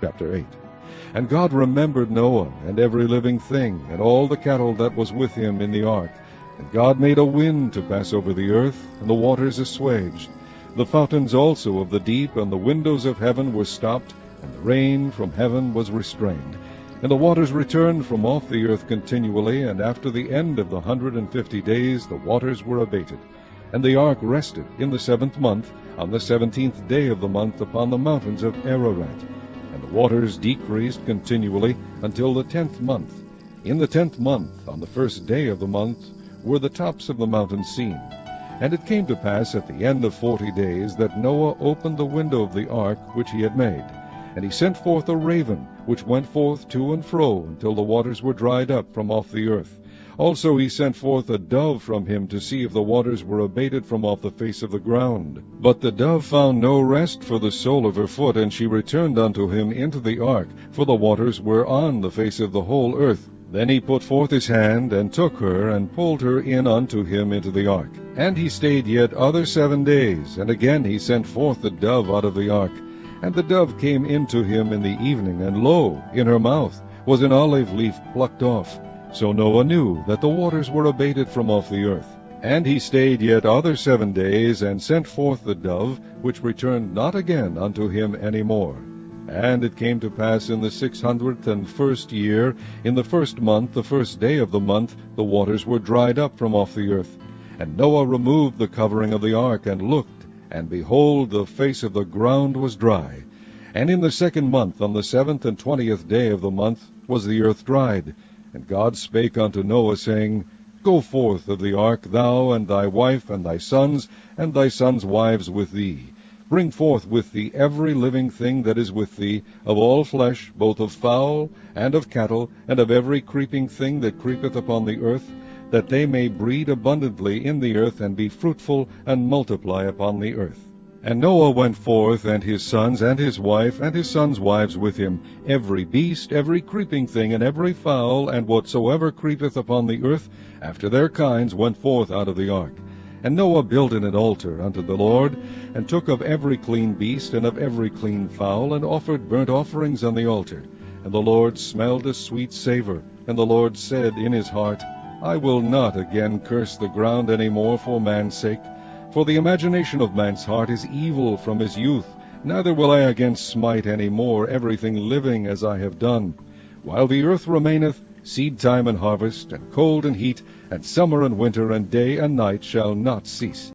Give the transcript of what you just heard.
Chapter 8. And God remembered Noah, and every living thing, and all the cattle that was with him in the ark. And God made a wind to pass over the earth, and the waters assuaged. The fountains also of the deep and the windows of heaven were stopped, and the rain from heaven was restrained. And the waters returned from off the earth continually, and after the end of the 150 days the waters were abated. And the ark rested in the 7th month, on the 17th day of the month, upon the mountains of Ararat. And the waters decreased continually until the 10th month. In the 10th month, on the 1st day of the month, were the tops of the mountains seen. And it came to pass at the end of 40 days that Noah opened the window of the ark which he had made. And he sent forth a raven, which went forth to and fro until the waters were dried up from off the earth. Also he sent forth a dove from him to see if the waters were abated from off the face of the ground. But the dove found no rest for the sole of her foot, and she returned unto him into the ark, for the waters were on the face of the whole earth. Then he put forth his hand, and took her, and pulled her in unto him into the ark. And he stayed yet other 7 days, and again he sent forth the dove out of the ark. And the dove came into him in the evening, and lo, in her mouth was an olive leaf plucked off. So Noah knew that the waters were abated from off the earth. And he stayed yet other 7 days, and sent forth the dove, which returned not again unto him any more. And it came to pass in the 601st year, in the 1st month, the 1st day of the month, the waters were dried up from off the earth. And Noah removed the covering of the ark, and looked, and behold, the face of the ground was dry. And in the 2nd month, on the 7th and 20th day of the month, was the earth dried. And God spake unto Noah, saying, Go forth of the ark, thou, and thy wife, and thy sons wives with thee. Bring forth with thee every living thing that is with thee, of all flesh, both of fowl, and of cattle, and of every creeping thing that creepeth upon the earth, that they may breed abundantly in the earth, and be fruitful, and multiply upon the earth. And Noah went forth, and his sons, and his wife, and his sons' wives with him, every beast, every creeping thing, and every fowl, and whatsoever creepeth upon the earth, after their kinds, went forth out of the ark. And Noah built an altar unto the Lord, and took of every clean beast, and of every clean fowl, and offered burnt offerings on the altar. And the Lord smelled a sweet savour. And the Lord said in his heart, I will not again curse the ground any more for man's sake. For the imagination of man's heart is evil from his youth, neither will I again smite any more everything living as I have done. While the earth remaineth, seed time and harvest, and cold and heat, and summer and winter, and day and night shall not cease.